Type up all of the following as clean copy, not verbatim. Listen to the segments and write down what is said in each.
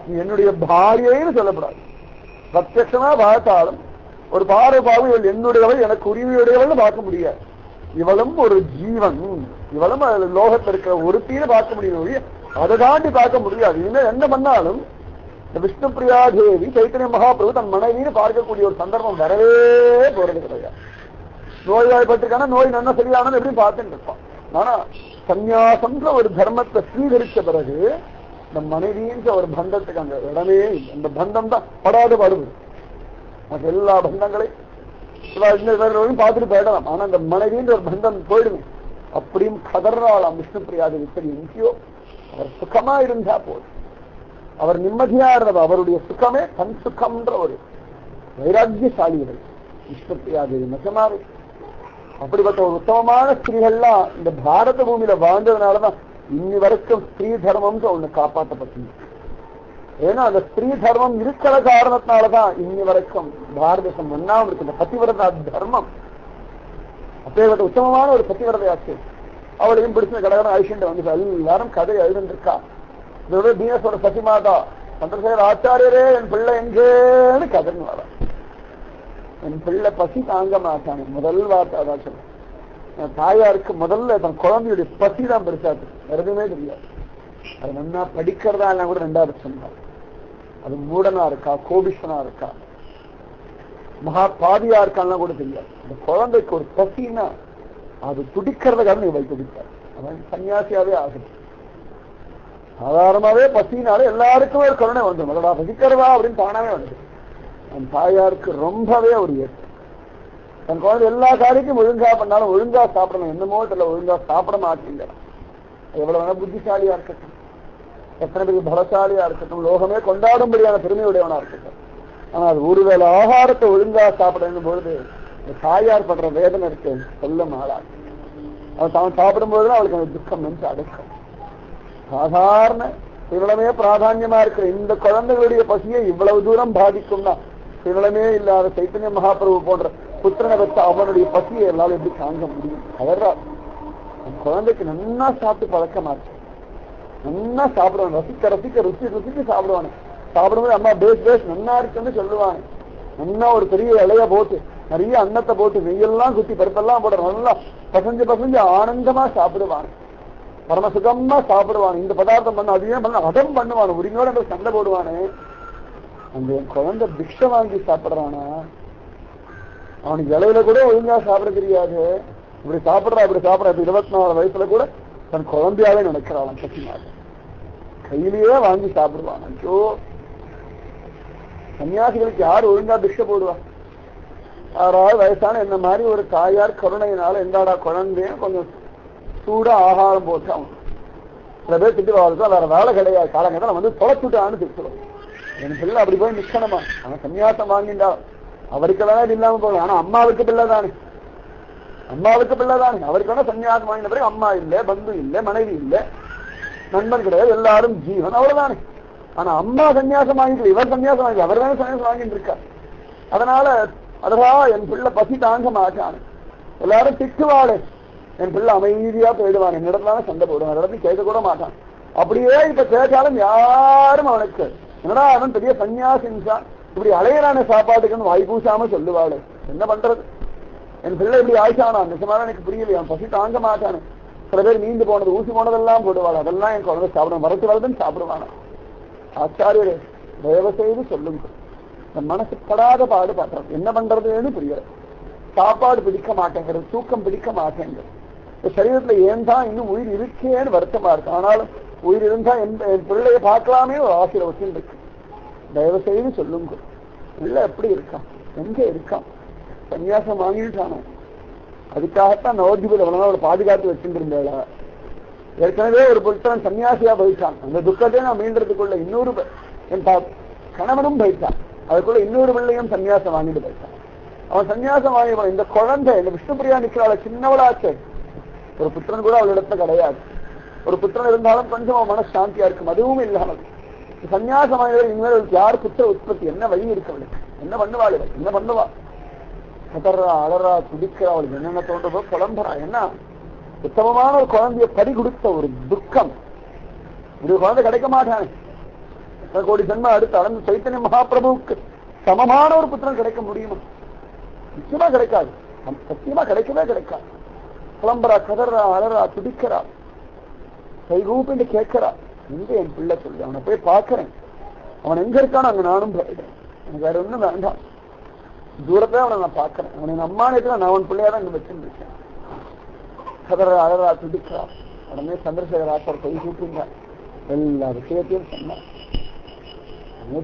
நீ என்னுடைய பாரியைன்னு சொல்லப்படாது. பிரத்யட்சமா பார்த்தாலும் ஒரு பார்வை பாவு இவள் என்னுடையவள், எனக்கு உரிமையுடையவள்னு பார்க்க முடியாது. இவளும் ஒரு ஜீவன், இவளும் லோகத்தில் இருக்கிற ஒருத்தின்னு பார்க்க முடியும், அதை தாண்டி பார்க்க முடியாது. இனிமேல் என்ன பண்ணாலும் இந்த விஷ்ணு பிரியா தேவி சைத்தன்ய மகாபிரபு தன் மனைவின்னு பார்க்கக்கூடிய ஒரு சந்தர்ப்பம் வரவே போறது கிடையாது. நோய்வாய்ப்பட்டிருக்கான நோய் நல்லா சரியானது எப்படி பார்த்துட்டு இருப்பான். ஆனா சந்நியாசம்ன்ற ஒரு தர்மத்தை ஸ்வீகரிச்ச பிறகு இந்த மனைவின்ற ஒரு பந்தத்துக்கு அங்க இடமே இல்லை. அந்த பந்தம் தான் படாது படுது. அது எல்லா பந்தங்களையும் பார்த்துட்டு போயிடலாம். ஆனா அந்த மனைவின்ற ஒரு பந்தம் போயிடுமே அப்படியும் கதறாளாம் விஷ்ணு பிரியாதேவி. சரி எங்கேயோ அவர் சுகமா இருந்தா போதும், அவர் நிம்மதியா இருந்தது, அவருடைய சுகமே தன் சுகம்ன்ற ஒரு வைராக்கியசாலிகள் விஷ்ணு பிரியாதேவி. நிஜமாவே அப்படிப்பட்ட ஒரு உத்தமமான ஸ்திரீகள்லாம் இந்த பாரத பூமியில வாழ்ந்ததுனாலதான் இன்னி வரைக்கும் ஸ்திரீ தர்மம்ன்ற ஒண்ணு காப்பாற்றப்பட்டது. ஏன்னா அந்த ஸ்திரீ தர்மம் இருக்கிற காரணத்தினாலதான் இன்னி வரைக்கும் பாரத தேசம் ஒன்னாம இருக்கு. இந்த பதிவிரதா தர்மம் அப்பேற்பட்ட உத்தமமான ஒரு பதிவிரதையாச்சு. அவளையும் பிடிச்சு கடகடன் ஐஷண்ட் வந்து எல்லாரும் கதை எழுதிருக்கா. இதோட தீனேஸ்வர சசிமாதா சந்திரசேகர் ஆச்சாரியரே என் பிள்ளை எங்கேன்னு கதைன்னு வர. என் பிள்ளை பசி தாங்க மாட்டானே முதல் வார்த்தை அதான் சொல்ல. தாயாருக்கு முதல்ல தன் குழந்தையுடைய பசி தான் பெருசாச்சு, எதுவுமே தெரியாது. அது நல்லா படிக்கிறதா எல்லாம் கூட ரெண்டாவது சொன்னார். அது மூடனா இருக்கா, கோபிஷனா இருக்கா, மகா பாதியா இருக்கான்லாம் கூட தெரியாது. அந்த குழந்தைக்கு ஒரு பசின்னா அது துடிக்கிறதுக்காக நீ வை துடிப்பார். அவன் சன்னியாசியாவே ஆகுது. சாதாரணமாவே பசினாலே எல்லாருக்குமே ஒரு கருணை வந்துடும். அதோட பசிக்கிறதா அப்படின்னு தானாவே வந்துடும். அந்த தாயாருக்கு ரொம்பவே ஒரு ஏற்று. தன் குழந்தை எல்லா காரியத்தையும் ஒழுங்கா பண்ணாலும் ஒழுங்கா சாப்பிடணும். என்னமோ தெரியல, ஒழுங்கா சாப்பிட மாட்டேங்க. எவ்வளவு வேணா புத்திசாலியா இருக்கட்டும், எத்தனை பேர் பலசாலியா இருக்கட்டும், லோகமே கொண்டாடும்படியான பெருமையுடையவனா இருக்கட்டும், ஆனா அது ஒருவேளை ஆகாரத்தை ஒழுங்கா சாப்பிடணும் பொழுது இந்த தாயார் படுற வேதனை இருக்கு சொல்ல மாளாது. அவன் தான் சாப்பிடும்போதுதான் அவளுக்கு அந்த துக்கம் வந்து அடக்கம். சாதாரண இவ்வளவே பிராதான்யமா இருக்கிற இந்த குழந்தைகளுடைய பசியை இவ்வளவு தூரம் பாதிக்கும்னா இவ்வளமே இல்லாத சைத்தன்ய மகாபிரபு போன்ற புத்திரனை வச்ச அவனுடைய பசியை எல்லாரும் எப்படி தாங்க முடியும்? அவர்றா குழந்தைக்கு நன்னா சாப்பிட்டு பழக்க மாட்டேன், நன்னா சாப்பிடுவான், ரசிக்க ரசிக்க ருசி ருசிக்கு சாப்பிடுவானு. சாப்பிடும்போது அம்மா பேஸ் பேஸ் நன்னா இருக்குன்னு சொல்லுவாங்க. நன்னா ஒரு பெரிய இலைய போட்டு நிறைய அன்னத்தை போட்டு நெய்யெல்லாம் குத்தி பருப்பெல்லாம் போட நல்லா பசஞ்சு பசஞ்சு ஆனந்தமா சாப்பிடுவான், பரமசுகமா சாப்பிடுவான். இந்த பதார்த்தம் பண்ண அதையே பண்ண அடம் பண்ணுவான், உரிமையோட சண்டை போடுவானே. அந்த குழந்தை பிக்ஷை வாங்கி சாப்பிடுறானா, அவனுக்கு இலையில கூட ஒழுங்கா சாப்பிட தெரியாது. இப்படி சாப்பிடுறா இப்படி சாப்பிடற 24 வயசுல கூட தன் குழந்தையாவே நினைக்கிறான். பசினால கையிலேயே வாங்கி சாப்பிடுவான். ஐயோ, சன்னியாசிகளுக்கு யார் ஒழுங்கா பிக்ஷை போடுவா? 6 வயசான என்ன மாதிரி ஒரு தாயார் கருணையினால எந்தாடா குழந்தையும் கொஞ்சம் சூடா ஆகாரம் போட்டு அவன் சில பேர் திட்டு வாழ்க்கை வேற வேலை கிடையாது, காலங்கத்தில் வந்து தொலைச்சுட்டான்னு திட்டுறோம். என் பிள்ளை அப்படி போய் நிக்கணுமா? அவன் சன்னியாசம் வாங்கிண்டா அவருக்கு வேணா இது இல்லாம போகலாம். ஆனா அம்மாவுக்கு பிள்ளை தானே, அம்மாவுக்கு பிள்ளை தானே. அவருக்கு வேணா சன்னியாசம் வாங்கின பிறகு அம்மா இல்லை, பந்து இல்லை, மனைவி இல்லை, நண்பன் கிடையாது, எல்லாரும் ஜீவன், அவ்வளவுதானே. ஆனா அம்மா சன்னியாசம் வாங்கிக்கல, இவர் சன்னியாசம் வாங்கி அவர் தானே சன்னியாசம் வாங்கிட்டு இருக்கா. அதனால அதா என் பிள்ளை பசி தாங்க மாட்டான். எல்லாரும் திட்டுவாடு, என் பிள்ளை அமைதியா போயிடுவான், என்னிடத்துல சண்டை போடுவான், இடத்துல கேட்க கூட மாட்டான். அப்படியே இப்ப கேட்டாலும் யாரும் அவனுக்கு என்னடா அவன் பெரிய சன்னியாசின்சான் இப்படி அலையறான சாப்பாட்டுக்குன்னு வாய் பூசாம சொல்லுவாள். என்ன பண்றது? என் பிள்ளை இப்படி ஆயிட்டானா நிஜமான எனக்கு புரியலையா, பசி தாங்க மாட்டானு. சில பேர் நீண்டு போனது ஊசி போனதெல்லாம் போடுவாள், அதெல்லாம் என் குழந்தை சாப்பிடும், மரத்து வளர்ந்துன்னு சாப்பிடுவானா. ஆச்சாரியரே தயவு செய்து சொல்லுங்க, என் மனசு படாத பாடு பாட்டுறது, என்ன பண்றதுன்னு புரியல. சாப்பாடு பிடிக்க மாட்டேங்கிறது, தூக்கம் பிடிக்க மாட்டேங்கிறது. சரீரத்துல ஏன் தான் இன்னும் உயிர் இருக்கேன்னு வருத்தமா இருக்கு. ஆனாலும் உயிர் இருந்தா என் பிள்ளைய பார்க்கலாமே ஒரு ஆசையில வச்சு இருக்கு. தயவு செய்து சொல்லுங்க, பிள்ளை எப்படி இருக்கான், எங்க இருக்கான்? சன்னியாசம் வாங்கிட்டானோ? அதுக்காகத்தான் நவதீபத்தில் அவளை பாதுகாத்து வச்சுட்டு இருந்தாளா? ஏற்கனவே ஒரு புத்தன் சன்னியாசியா போயிட்டான். அந்த துக்கத்தை நான் மீண்டதுக்குள்ள இன்னொரு என் கணவனும் போயிட்டான். அதுக்குள்ள இன்னொரு பிள்ளையும் சன்னியாசம் வாங்கிட்டு போயிட்டான். அவன் சன்னியாசம் வாங்கி இந்த குழந்தை இந்த விஷ்ணுபிரியா நிக்கிறாள், சின்னவளாச்சு. ஒரு புத்திரன் கூட அவளிடத்துல கிடையாது. ஒரு புத்திரன் இருந்தாலும் கொஞ்சம் அவன் மனசு சாந்தியா இருக்கும், அதுவும் இல்லாமல் சன்னியாசம் வாங்கியவர் இனிமேல் யார் புத்திர உற்பத்தி என்ன வழி இருக்கவளுக்கு? என்ன பண்ணுவாள்? என்ன பண்ணுவா? கதறா, அலறா, துடிக்கிறா, அவளுக்கு என்னென்ன தோன்றதோ புலம்புறா. என்ன உத்தமமான ஒரு குழந்தைய பறி கொடுத்த ஒரு துக்கம். ஒரு குழந்தை கிடைக்க மாட்டானே. கோடி ஜென்ம அடுத்து அளந்து சைத்தன்ய மகாபிரபுவுக்கு சமமான ஒரு புத்திரன் கிடைக்க முடியுமா? நிச்சயமா கிடைக்காது. சத்தியமா கிடைக்கவே கிடைக்காது. புலம்பரா, கதறா, அலறா, துடிக்கிறா, கைகூப்பிட்டு கேட்கிறா, எங்க என் பிள்ளை சொல்லி அவனை போய் பார்க்கிறேன், அவன் எங்க இருக்கான்னு அங்க நானும் போயிட்டேன், எனக்கு வேற ஒண்ணும் வேண்டாம், தூரத்துல அவனை நான் பார்க்கிறேன், அவனை என் அம்மானத்துல நான் அவன் பிள்ளையாதான் இங்க வச்சுருக்கேன். கதறா, அலறா, துடிக்கிறா. உடனே சந்திரசேகர் ஆச்சார் கை கூப்பிங்க எல்லா விஷயத்தையும் சொன்னார்.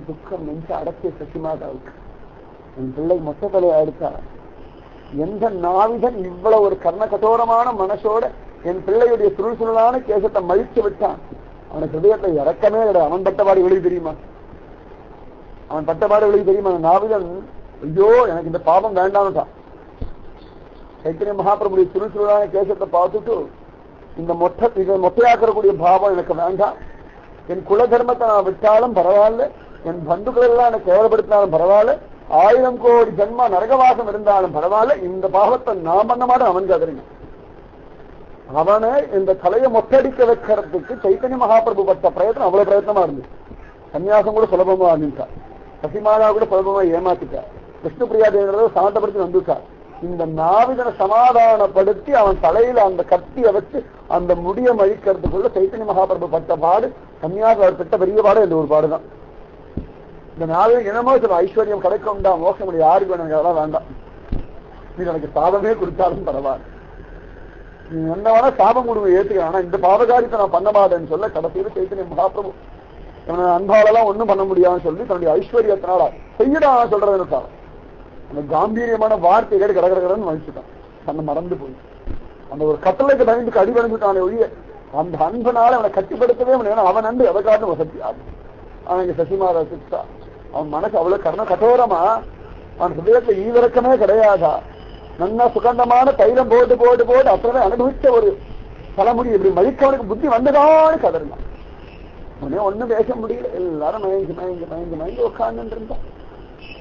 துக்கம் நெஞ்சு அடக்கிய சசிமாதாவுக்கு என் பிள்ளை மொத்த தலையை அடித்தார். எந்த நாவிதன் இவ்வளவு ஒரு கர்ண கட்டோரமான மனசோட என் பிள்ளையுடைய சுருள் சுருளான கேசத்தை மழிச்சு விட்டான்? அவனுக்கு ஹிருதயத்தை இறக்கமே கிடையாது. அவன் பட்டபாடு வெளியே தெரியுமா? அவன் பட்டபாடு வெளியே தெரியுமா? நாவிதன் ஐயோ எனக்கு இந்த பாவம் வேண்டாம்ட்டான். சைத்தன்ய மகாபிரபுடைய சுருள் சுருளான கேசத்தை பார்த்துட்டு இந்த மொட்டையாக்கக்கூடிய பாவம் எனக்கு வேண்டாம், என் குல தர்மத்தை நான் விட்டாலும் பரவாயில்ல, என் பந்துக்கள் எல்லாம் எனக்கு கேவலப்படுத்தினாலும் பரவாயில்ல, 1000 கோடி ஜன்மா நரகவாசம் இருந்தாலும் பரவாயில்ல, இந்த பாவத்தை நான் பண்ண மாட்டேன். அவன் கதறிங்க. அவனை இந்த கலையை மொட்டடிக்க வைக்கிறதுக்கு சைத்தன்ய மகாபிரபு பட்ட பிரயத்தனம் அவ்வளவு பிரயத்தனமா இருந்து. சன்னியாசம் கூட சுலபமா இருந்துட்டா, சசிமாலா கூட சுலபமா ஏமாத்திட்டா, விஷ்ணுபிரியா தேவரை சாந்தப்படுத்தி வந்துட்டா. இந்த நாவிதனை சமாதானப்படுத்தி அவன் தலையில அந்த கத்தியை வச்சு அந்த முடிய மழிக்கிறதுக்குள்ள சைத்தன்ய மகாபிரபு பட்ட பாடு சன்னியாசம் அவர் பெற்ற பெரிய பாடு இந்த ஒரு பாடுதான். இந்த நாவிதன் என்னமோ சொல்ல ஐஸ்வர்யம் கிடைக்கும்டா, மோசம் முடியும், யாருக்கு வேணும், அதெல்லாம் வேண்டாம், நீ எனக்கு சாபமே கொடுத்தாலும் பரவாயில்ல, நீ என்ன வேணா சாபம் கொடுங்க ஏத்துக்க, ஆனா இந்த பாவகாரியத்தை நான் பண்ண மாட்டேன்னு சொல்ல கடைசியில சைத்தன்ய மகாபிரபு அன்பாலெல்லாம் ஒண்ணும் பண்ண முடியாதுன்னு சொல்லி தன்னுடைய ஐஸ்வர்யத்தினால செய்யடா சொல்றதுன்னு அந்த காம்பீரியமான வார்த்தைகள் கடகடகடன்னு வலிச்சுட்டான். தன்னை மறந்து போய் அந்த ஒரு கட்டளைக்கு பயந்துக்கு அடிபணிச்சுட்டானே ஒழிய அந்த அன்பனால அவனை கட்டிப்படுத்தவே முடியாது. அவன் அன்பு எதை காட்டும் வசதி. அவன் இங்க சசிமாதா சிக்ஷா, அவன் மனசு அவ்வளவு கர்ண கட்டோரமா, அவன் ஹிருதயத்துல ஈவிரக்கமே கிடையாதா, நல்லா சுகந்தமான தைலம் போட்டு போட்டு போட்டு அத்தனை அனுபவிச்ச ஒரு தலைமுடி இப்படி மதிக்கவனுக்கு புத்தி வந்ததான்னு கதறினான். அவனே ஒண்ணும் பேச முடியல, எல்லாரும் மயங்கி மயங்கி மயங்கி மயங்கி உட்கார்ந்து இருந்தான்.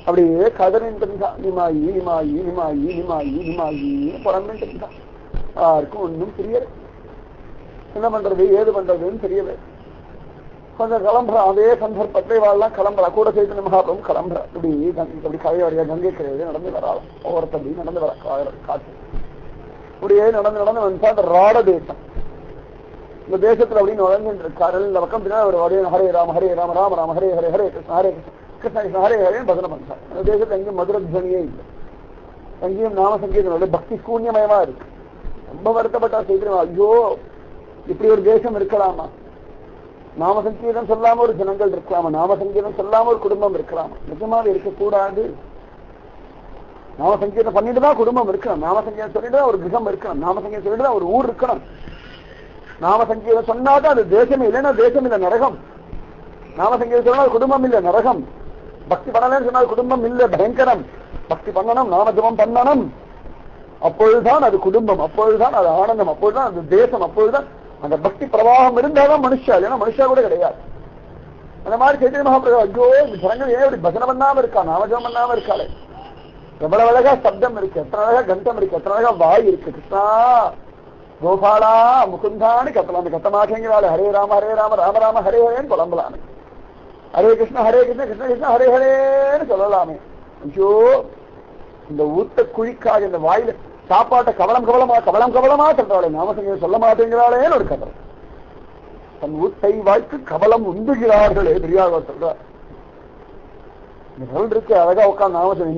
அப்படியே கதறிட்டு இருந்தான். நிமாயி நிமாயி நிமாயி நிமாயி நிமாயின்னு புறம்பிட்டு இருந்தான். யாருக்கும் ஒன்றும் தெரியல, என்ன பண்றது ஏது பண்றதுன்னு தெரியல. கொஞ்சம் கிளம்புறான். அதே சந்தர்ப்பத்தை வாழலாம் கிளம்புறா, கூட சைத்தன்ய மகாபிரபு கிளம்புறா. இப்படி கதை வரையா கங்கை கரையே நடந்து வராலாம், ஒவ்வொருத்தப்படி நடந்து வர காற்று இப்படியே நடந்து நடந்து வந்து அந்த ராட தேசம், இந்த தேசத்துல அப்படின்னு நுழைஞ்சிட்டு இருக்காரு. இந்த பக்கம் பின்னாடி ஒரு வரைய ஹரே ராம ராம ராம ஹரே ஹரே ஹரே கிருஷ்ண ஹரே கிருஷ்ண கிருஷ்ண ஹரே ஹரேன்னு பஜனை பண்றாரு. அந்த தேசத்துல எங்கேயும் மதுரத்வனியே இல்லை, எங்கேயும் நாம சங்கீதம் பக்தி சூன்யமயமா இருக்கு. ரொம்ப வருத்தப்பட்டா செய்கிறோம், ஐயோ இப்படி ஒரு தேசம் இருக்கலாமா, நாம சங்கீதம் சொல்லாம ஒரு ஜனங்கள் இருக்கலாமா, நாம சங்கீதம் சொல்லாம ஒரு குடும்பம் இருக்கலாமா? நிஜமாவே இருக்கக்கூடாது. நாம சங்கீதம் பண்ணிட்டுதான் குடும்பம் இருக்கணும், நாம சங்கீதம் சொல்லிட்டுதான் ஒரு கிரகம் இருக்கணும், நாம சங்கீதம் சொல்லிட்டுதான் ஒரு ஊர் இருக்கணும். நாம சங்கீதம் சொன்னாதான் அது தேசம், இல்லைன்னா தேசம் இல்ல நரகம். நாம சங்கீதம் சொன்னால் குடும்பம் இல்ல நரகம். பக்தி பண்ணலன்னு சொன்னால் குடும்பம் இல்ல பயங்கரம். பக்தி பண்ணணும், நாம ஜபம் பண்ணணும், அப்பொழுதுதான் அது குடும்பம், அப்பொழுதுதான் அது ஆனந்தம், அப்பொழுதுதான் அது தேசம், அப்பொழுதுதான் அந்த பக்தி பிரவாகம் இருந்தாதான் மனுஷா, இல்லைன்னா மனுஷா கூட கிடையாது. அந்த மாதிரி சைத்தன்ய மகாபிரபு ஐயோ ஜனங்கள் ஏன் இப்படி பஜனை பண்ணாம இருக்கா, நாமஜபம் பண்ணாம இருக்காளே, எவ்வளவு அழகா சப்தம் இருக்கு, எத்தனை அழகா கண்டம் இருக்கு, எத்தனை அழகா வாய் இருக்கு, கிருஷ்ணா கோபாலா முகுந்தான்னு கத்தலாம். அந்த கத்தமாக்கங்கிறாள் ஹரே ராம ராம ராம ஹரே ஹரேன்னு புலம்பலாமே, ஹரே கிருஷ்ண கிருஷ்ண கிருஷ்ண ஹரே ஹரேன்னு சொல்லலாமே. ஐயோ இந்த ஊத்த குழிக்காக இந்த வாயில சாப்பாட்டை கவலம் கவலமா கவலம் கவலமா சொல்றாளே, நாமசங்கீதம் சொல்ல மாட்டேங்கிறாளேன்னு ஒரு கதை. தன் ஊத்தை வாய்க்கு கவலம் உந்துகிறார்களே பெரியார் சொல்றார். இந்த சொல் இருக்கு அழகா உட்காந்து நாமசம்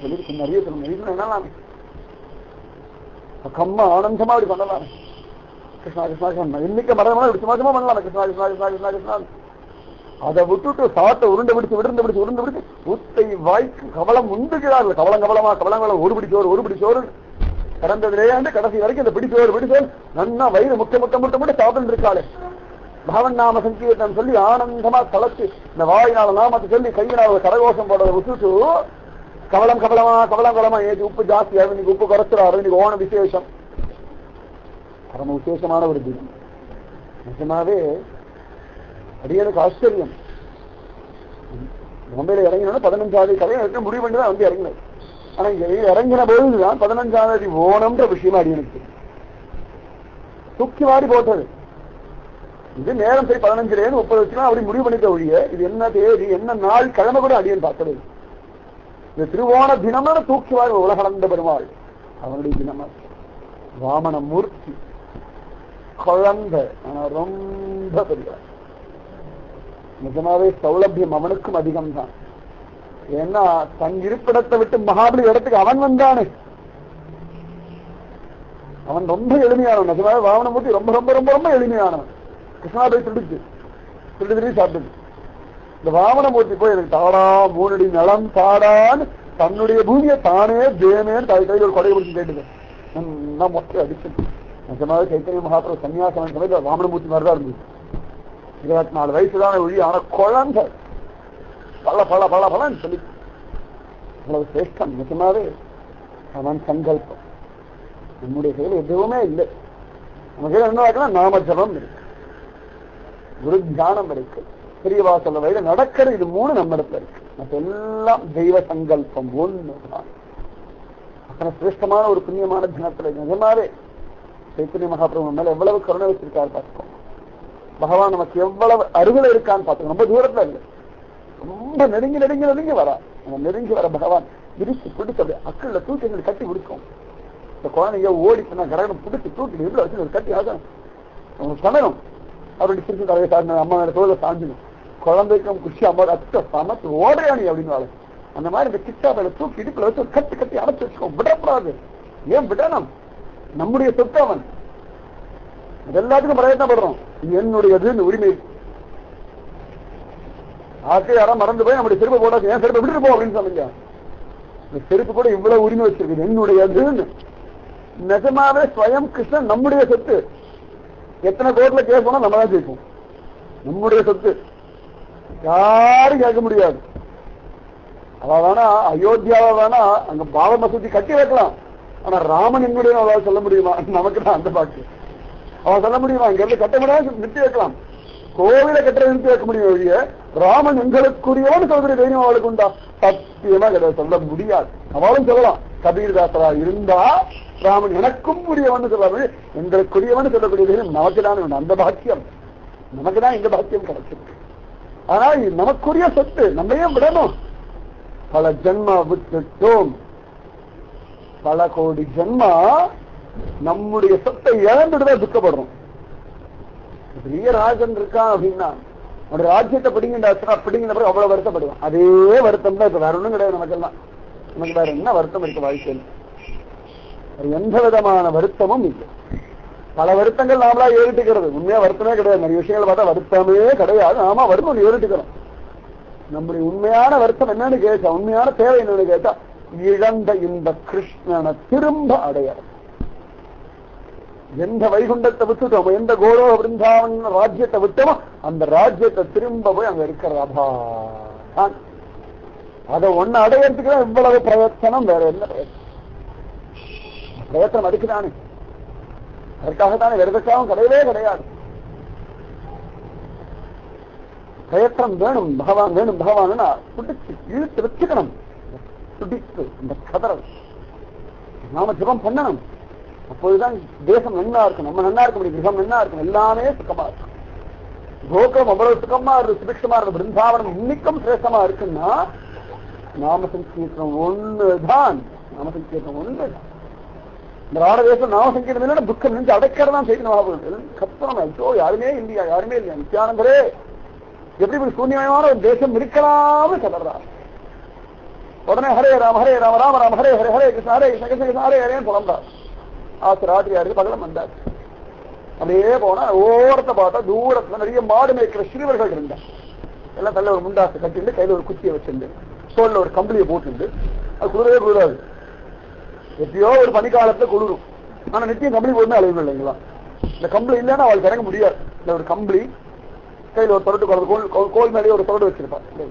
சொல்லி நிறைய சொல்லணும். என்னலாமே கம்மா ஆனந்தமா அப்படி பண்ணலாம். கிருஷ்ணா கிருஷ்ணா கிருஷ்ணா இன்னைக்கு மரணமா இப்படி சும்மா பண்ணலாம். கிருஷ்ணா கிருஷ்ணா கிருஷ்ணா கிருஷ்ணா கிருஷ்ணா அதை விட்டுட்டு சாட்டை உருண்டு பிடிச்சு ஊத்தை வாய்க்கு கவலம் உண்டுகிறார்கள். கவலம் கவலமா கவலம் கவலம் ஒரு பிடிச்சோறு கடந்ததுலேயே கடைசி வரைக்கும் இந்த பிடிச்சோறு நன்னா வயிறு முட்டை முட்டை முட்டை முட்டை சாப்பிட்டு இருக்காளே. பகவன் நாம சங்கீர்த்தம் சொல்லி ஆனந்தமா கலச்சு இந்த வாயினால நாமத்தை சொல்லி கையினால கரகோஷம் போடுறத விட்டுட்டு கவலம் கவலமா கவலம் கவலமா ஏற்றி உப்பு ஜாஸ்தி இன்னைக்கு உப்பு குறைச்சிடாரு, இன்னைக்கு ஓண விசேஷம், பரம விசேஷமான ஒரு தினம். நிஜமாவே அடியனுக்கு ஆச்சரியம். மும்பையில இறங்கினா 15ஆம் தேதி கதையை முடிவு பண்ணிதான் வந்து இறங்கினது. ஆனா இங்க இறங்கின பொழுதுதான் 15ஆம் தேதி ஓணம்ன்ற விஷயமா அடியனுக்கு தூக்கி வாரி போட்டது. இது நேரம் போய் 15 30 வச்சுக்கலாம் அப்படி முடிவு பண்ணிக்க ஒழிய இது என்ன தேதி என்ன நாள் கிழமை கூட அடியன் பார்த்தது. இந்த திருவோண தினமான தூக்கிவார் உலகளந்த பெருமாள் அவனுடைய தினமா வாமன மூர்த்தி குழந்தை. ஆனா ரொம்ப பெரிய நிஜமாவே சௌலபியம் அவனுக்கும் அதிகம் தான். ஏன்னா தன் இருப்பிடத்தை விட்டு மகாபலி இடத்துக்கு அவன் வந்தானே. அவன் ரொம்ப எளிமையானவன். நிஜமாவே வாமனமூர்த்தி ரொம்ப ரொம்ப ரொம்ப ரொம்ப எளிமையானவன். கிருஷ்ணாபை திருடி சாப்பிட்டு இந்த வாமனமூர்த்தி போய் எனக்கு தாடா 3 அடி நலம் தாடான்னு தன்னுடைய பூமியை தானே தேமேன்னு கையில் ஒரு கொடை பிடிச்சு கேட்டுது. நான் மொத்தம் அடிச்சு நிஜமாவே சைத்தன்ய மகாபிரபு சன்னியாசம் சமயத்தில் வாமனமூர்த்தி மாதிரிதான் இருந்தது. 24 வயசுதான ஒழி. ஆனா குழந்தை பல பல பல பலன்னு சொல்லி அவ்வளவு சிரேஷ்டம். நிஜமாவே அவன் சங்கல்பம். நம்முடைய கையில் எதுவுமே இல்லை. நம்ம கையில் என்ன வாக்கலாம்? நாம ஜபம் இருக்கு, குரு தியானம் இருக்கு, பெரியவா சொல்ல வயது நடக்கிறது. இது 3 நம்ம இடத்துல இருக்கு. எல்லாம் தெய்வ சங்கல்பம் ஒண்ணுதான். அத்தனை சிரேஷ்டமான ஒரு புண்ணியமான தினத்துல நிஜமாவே சைத்தன்ய மகாபிரபு மேல எவ்வளவு கருணை வச்சிருக்காரு பார்த்துக்கோங்க. பகவான் நமக்கு எவ்வளவு அருகில் இருக்கான்னு பார்த்துக்கோ. ரொம்ப தூரத்துல இல்லை, ரொம்ப நெருங்கி நெருங்கி நெருங்கி வரா. நம்ம நெருங்கி வர பகவான் விரிச்சு பிடிச்சு அப்படியே அக்கல்ல தூக்கி எங்களுக்கு கட்டி கொடுக்கும். இந்த குழந்தைங்க ஓடிச்சுன்னா கடகடம் பிடிச்சி தூக்கி வீட்டுல வச்சு ஒரு கட்டி ஆகணும். அவங்க பண்ணணும். அவருடைய சிரிச்சு தலையை சார்ந்த அம்மா மேல தோலை சாஞ்சிடும். குழந்தைக்கும் குஷி அம்மா அத்த சமத்து ஓடுறானி அப்படின்னு அந்த மாதிரி இந்த கிட்டா மேல தூக்கி இடுப்புல வச்சு ஒரு கட்டி கட்டி அடைச்சு வச்சுக்கோ. விடக்கூடாது. ஏன் விடணும்? நம்முடைய சொத்து அவன். எல்லாத்துக்கும் பிரயத்னப்படுறோம். என்னுடையது உரிமை. ஆக்கை யாரும் மறந்து போய் நம்முடைய செருப்பு போட்டா ஏன் செருப்பை விட்டுட்டு போ அப்படின்னு சொல்லுங்க. இந்த செருப்பு கூட இவ்வளவு உரிமை வச்சிருக்கு. என்னுடையதுன்னு நிஜமாவே ஸ்வயம் கிருஷ்ணன் நம்முடைய சொத்து. எத்தனை கோர்ட்ல கேஸ் போனா நம்ம தான் ஜெயிப்போம். நம்முடைய சொத்து யாரும் கேட்க முடியாது. அவ வேணா அயோத்தியாவை வேணா அங்க பாப மசூதி கட்டி வைக்கலாம். ஆனா ராமன் என்னுடைய அவளால் சொல்ல முடியுமா? நமக்கு தான் அந்த பாக்கு. அவன் சொல்ல முடியுமா? இங்க இருந்து கட்ட முடியாது, நிறுத்தி வைக்கலாம். கோவிலை கட்டுற நிறுத்தி வைக்க முடியும் ஒழிய ராமன் எங்களுக்குரியவன் சொல்ற தைரியம் அவளுக்கு உண்டா? சத்தியமா கிடையாது, சொல்ல முடியாது. அவளும் சொல்லலாம், கபீர்தாசரா இருந்தா ராமன் எனக்கும் உரியவன் சொல்ல, எங்களுக்குரியவன் சொல்லக்கூடிய தைரியம் நமக்கு தான் உண்டு. அந்த பாக்கியம் நமக்கு தான் இந்த பாக்கியம் கிடைச்சிருக்கு. ஆனா நமக்குரிய சொத்து நம்மையே விடணும். பல ஜென்மா விட்டுட்டோம். பல கோடி ஜென்மா நம்முடைய சொத்தை இழந்துட்டுதான் துக்கப்படுறோம். பெரிய ராஜன் இருக்கான் அப்படின்னா அவனுடைய ராஜ்யத்தை பிடிங்கிட்ட பிடிங்கிற பிறகு அவ்வளவு வருத்தப்படுவான். அதே வருத்தம் தான் இப்ப வேற ஒண்ணும் கிடையாது. நமக்கெல்லாம் நமக்கு வேற என்ன வருத்தம் இருக்கு வாழ்க்கையில்? எந்த விதமான வருத்தமும் இல்லை. பல வருத்தங்கள் நாமளா ஏறிட்டுக்கிறது. உண்மையா வருத்தமே கிடையாது. நிறைய விஷயங்கள் பார்த்தா வருத்தமே கிடையாது. நாம வருத்தம் ஏறிட்டுக்கிறோம். நம்முடைய உண்மையான வருத்தம் என்னன்னு கேட்டா, உண்மையான தேவை என்னன்னு கேட்டா, இழந்த இந்த கிருஷ்ணனை திரும்ப அடையாது. எந்த வைகுண்டத்தை விட்டுட்டோமோ, எந்த கோலோ பிருந்தாவன் ராஜ்யத்தை விட்டோமோ அந்த ராஜ்யத்தை திரும்ப போய் அங்க இருக்கிற அதை ஒண்ணு அடையறதுக்கு தான் இவ்வளவு பிரயத்தனம். வேற என்ன பிரயத்தனம்? அதுக்குதானே, அதற்காகத்தானே. வேற எதற்காகவும் கிடையவே கிடையாது. பிரயத்தனம் வேணும். பகவான் வேணும். பகவான் துடிச்சு இழுத்து வச்சுக்கணும். துடித்து இந்த கதறல் நாம ஜபம் பண்ணணும். அப்போதுதான் தேசம் நன்னா இருக்கும், நம்ம நன்னா இருக்க முடியும், கிரகம் நன்னா இருக்கும், எல்லாமே சுகமா இருக்கும். கோகுலம் அவ்வளவு சுகமா இருக்கு, சுபிக்ஷமா இருக்கு, பிருந்தாவனம் இன்னைக்கும் சிரேஷ்டமா இருக்குன்னா நாம சங்கீர்த்தனம் ஒண்ணுதான். நாம சங்கீர்த்தனம் ஒண்ணுதான். இந்த ராட தேசம் நாம சங்கீர்த்தனம் இல்லைன்னா துக்கம் நின்று அடைக்கிறதான் செய்யணும். கத்தனம் ஐயோ யாருமே இல்லையா, யாருமே இல்லையா, நித்யானந்தரே எப்படி ஒரு சூன்யமான ஒரு தேசம் இருக்கலாம்னு சொல்றார். உடனே ஹரே ராம ஹரே ராம ராம ராம ஹரே ஹரே ஹரே கிருஷ்ண ஹரே கிருஷ்ண கிருஷ்ண கிருஷ்ண ஹரே ஹரேன்னு புலம்பார். ராத்திரியாருக்கு பகலம் வந்தார். அப்படியே போனா ஓரத்தை பார்த்தா தூரத்துல நிறைய மாடு மேய்க்கிற சிறுவர்கள் இருந்தார். எல்லாம் தள்ள ஒரு முண்டாசை கட்டிட்டு கையில ஒரு குச்சியை வச்சிருந்து தோல்ல ஒரு கம்பளியை போட்டு, அது குளிரவே கூடாது. எப்பயோ ஒரு பனிக்காலத்துல குளிரும். ஆனா நிச்சயம் கம்பளி போட்டு அலைவு இல்லைங்களா? இந்த கம்பளி இல்லைன்னா அவளுக்கு இறங்க முடியாது. இந்த ஒரு கம்பளி கையில ஒரு தொடட்டு குழந்தை கோல் மேலேயே ஒரு தொடடு வச்சிருப்பாங்க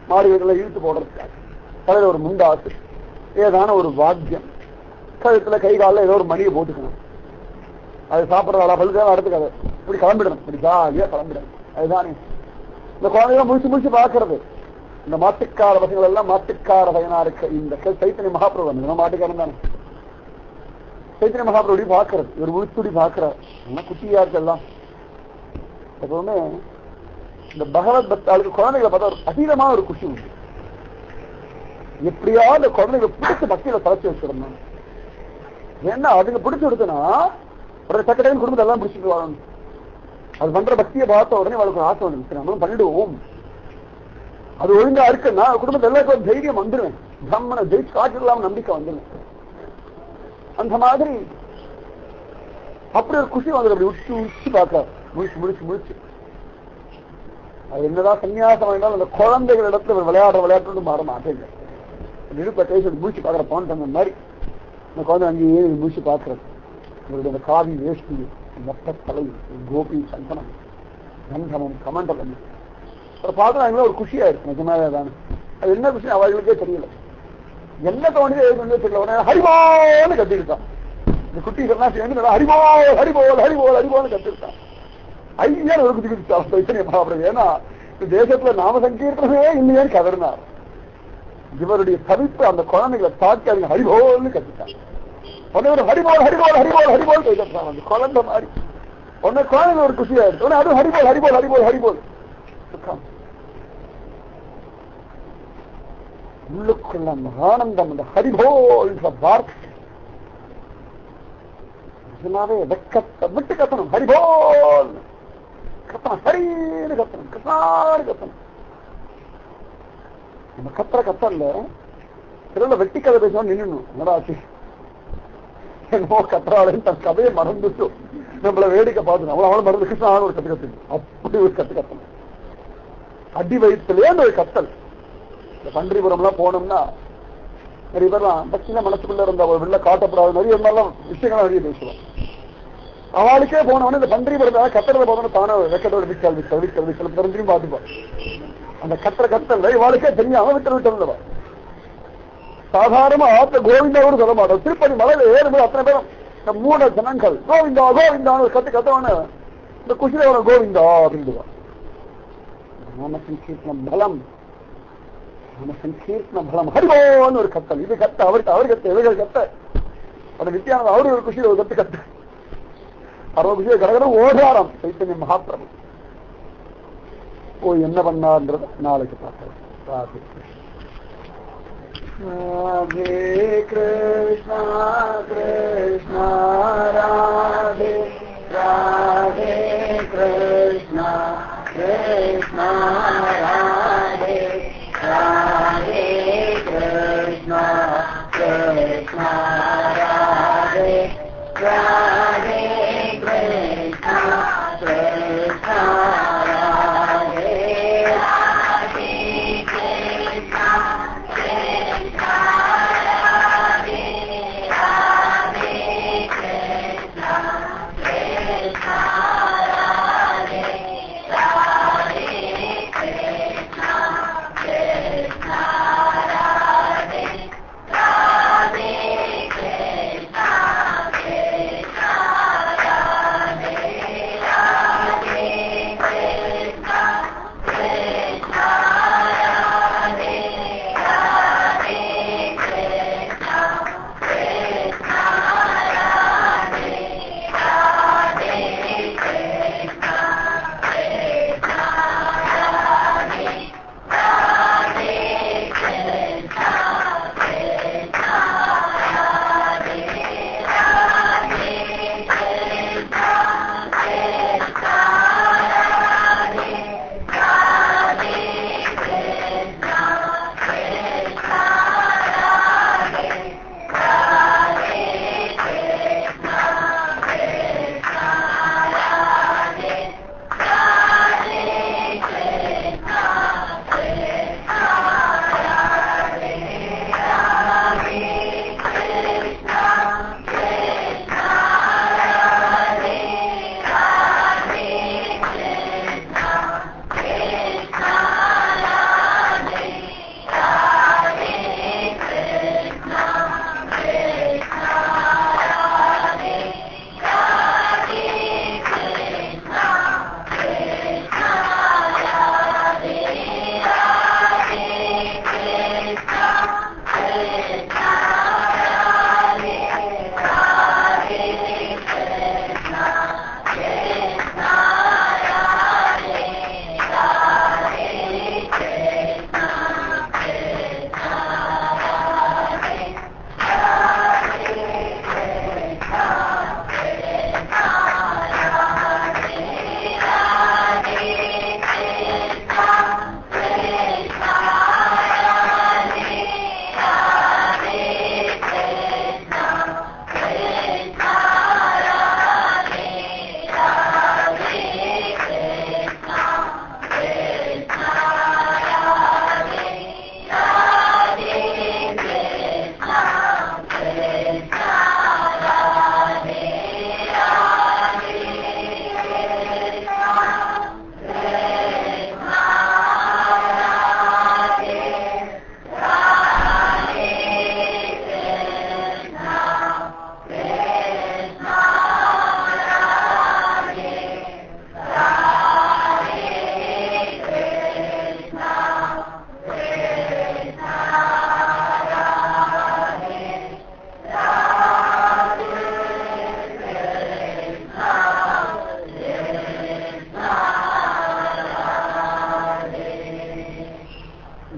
மாடு வீட்டுல இழுத்து போடுறதுக்காக. தலையில ஒரு முண்டாசு, ஏதான ஒரு வாத்தியம், கழுத்துல கை காலில் ஏதோ ஒரு மணியை போட்டுக்கணும். அது சாப்பிட்றதா பழுக்காக அடுத்துக்காது. இப்படி கிளம்பிடணும், இப்படி ஜாலியா கிளம்பிடணும். அதுதானே இந்த குழந்தைகளை முடிச்சு முடிச்சு பாக்குறது. இந்த மாட்டுக்கார பசங்கள் எல்லாம் மாட்டுக்கார பையனா இருக்க இந்த சைத்தன்ய மகாபிரபு வந்து மாட்டுக்காரன் தானே. சைத்தன்ய மகாபிரபு பாக்குறது, ஒரு முழுத்துடி பாக்குறாரு. குட்டியா இருக்கெல்லாம் எப்பவுமே இந்த பகவத் பக்தாளுக்கு குழந்தைகளை பார்த்தா ஒரு அதீதமான ஒரு குஷி உண்டு. எப்படியா இந்த குழந்தைகளை பிடிச்ச பக்தியில தலைச்சு வச்சிடணும். ஏன்னா அதுங்க பிடிச்சு கொடுத்தனா ஒரு சக்கரையும் குடும்பத்தை எல்லாம் பிடிச்சிட்டு வாழணும். அது பண்ற பக்தியை பார்த்த உடனே அவளுக்கு ஆசை வந்து நம்மளும் பண்ணிடுவோம். அது ஒழுங்கா இருக்குன்னா குடும்பத்தை எல்லாருக்கும் தைரியம் வந்துடுவேன். பிரம்மனை ஜெயிச்சு காட்டிடலாம் நம்பிக்கை வந்துடுவேன். அந்த மாதிரி அப்படி ஒரு குஷி வந்து அப்படி உச்சி உச்சி பார்க்க முழிச்சு முழிச்சு முழிச்சு அது என்னதான் சன்னியாசம் வேண்டாலும் அந்த குழந்தைகள் இடத்துல விளையாடுற விளையாட்டு மாற மாட்டேங்க. இடுப்ப கைசு முடிச்சு பாக்குற போன மாதிரி இந்த குழந்தை அங்கேயே முடிச்சு பாக்குறது. இவருடைய அந்த காவி வேஷ்டி, மொத்த தலை, கோபி சந்தனம், கந்தமம், கமண்டலம் பார்த்து ஒரு குஷியா இருக்கு. நிஜமாவே தானே அது என்ன குஷி அவர்களுக்கே தெரியல. என்ன தோணியது எதுன்னு தெரியல. ஹரிபோன்னு கத்திருக்கான். இந்த குட்டிகள்லாம் சேர்ந்து ஹரிபோல் ஹரிபோல் ஹரிபோல் ஹரிபோன்னு கத்திருக்கான். ஐயா ஒரு குட்டி குடிச்சான். ஏன்னா இந்த தேசத்துல நாம சங்கீர்த்தனமே இல்லையேன்னு கதறினார். இவருடைய தவிப்பு அந்த குழந்தைகளை தாக்கி அவங்க ஹரிபோல்னு கத்திட்டாங்க. உடனே ஹரிபோல் ஹரிபோல் ஹரிபோல் ஹரிபோல் கைதான் அந்த குழந்தை மாதிரி. உடனே குழந்தைங்க ஒரு குஷியா இருக்கு. உடனே அது ஹரிபோல் ஹரிபோல் ஹரிபோல் ஹரிபோல். உள்ளுக்குள்ள ஆனந்தம் அந்த ஹரிபோல் வார்த்தை வெக்கத்தை விட்டு கத்தணும். ஹரிபோல் கத்தணும், ஹரின்னு கத்தணும், கிருஷ்ணான்னு கத்தணும். நம்ம கத்துற கத்தல்ல திருவிழா வெட்டி கதை பேசணும் நின்னுணும். என்னடாச்சு என்னமோ கத்துறாளேன்னு தன் கதையை மறந்துட்டு நம்மள வேடிக்கை பார்த்து அவளும் மறந்து கிருஷ்ணான்னு ஒரு கத்து கத்தணும். அப்படி ஒரு கத்து கத்தணும். அடி வயிற்றுலயே அந்த ஒரு கத்தல். இந்த பன்றிபுரம் எல்லாம் போனோம்னா நிறைய பேர்லாம் பக்தியில மனசுக்குள்ள இருந்த வெளில காட்டப்படாத நிறைய மாதிரிலாம் விஷயங்கள் நிறைய பேசுவோம். அவளுக்கே போனவொடனே இந்த பன்றிபுரத்தை கத்துறத போனோம் தானே வெக்கத்தோட விக்கல் விக்கல் விக்கல் விக்கல் தெரிஞ்சும் பார்த்துப்பான். அந்த கத்துற கத்தல் இவாளுக்கே தெரியாம விட்டு விட்டு இருந்தவா. சாதாரணமா ஆத்த கோவிந்தாவோடு சொல்ல மாட்டோம். திருப்பதி மலையில ஏறும்போது அத்தனை பேரும் மூட ஜனங்கள் கோவிந்தா கோவிந்தான்னு கத்து கத்தவன இந்த குஷில கோவிந்தா அப்படின்டுவா. நாம சங்கீர்த்தனம் பலம், நாம சங்கீர்த்தன பலம். ஹரிபோன்னு ஒரு கத்தல். இது கத்த அவருக்கு அவர் கத்த இவர்கள் கத்த. அந்த நித்யானந்த அவரு ஒரு குஷியில ஒரு கத்து கத்த 60 குஷியை கடகடம் ஓடாரம் சைத்தன்ய மகாபிரபு. ஓ என்ன பண்ணார்ன்றது நாளைக்கு பார்க்கலாம். ராதே கிருஷ்ணா கிருஷ்ணா ராதே ராதே கிருஷ்ணா கிருஷ்ணா ராதே ராதே கிருஷ்ணா கிருஷ்ணா ராதே ராதே கிருஷ்ணா கிருஷ்ணா Krishna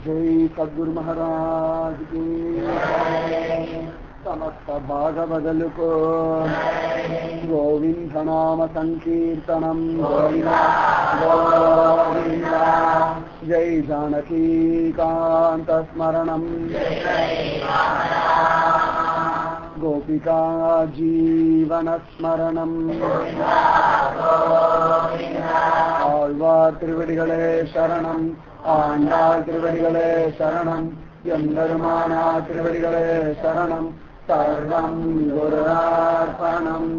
जय सद्गुरु महाराज की समस्त भागवदल को गोविंद नाम संकीर्तनम गोविंदा गोविंदा जय जानकी कांत स्मरणम गोपिका जीवन स्मरणम ஆழ்வார் திருவடிகளே சரணம் ஆண்டாள் திருவடிகளே சரணம் எம்பெருமானா திருவடிகளே சரணம் சர்வம் குருரார்ப்பணம்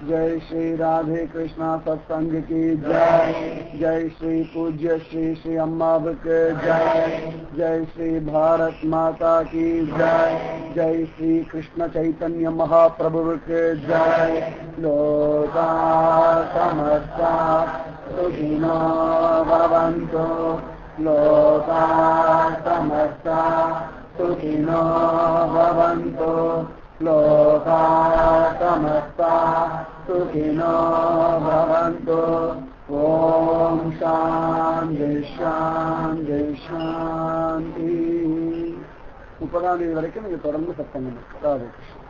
जय श्री राधे कृष्णा सत्संग की जय जय श्री पूज्य श्री श्री अम्मा के जय जय श्री भारत माता की जय जय श्री कृष्ण चैतन्य महाप्रभु के जय लोका समस्ता सुखिनो भवन्तु लोका समस्ता सुखिनो भवन्तु लोका समस्ता सुखिनो भवन्तु ओम शांति शांति शांति उपगामी वரைக்கும் நீங்க தொடர்ந்து சத்தம் பண்ணுங்க. ராதே கிருஷ்ணா.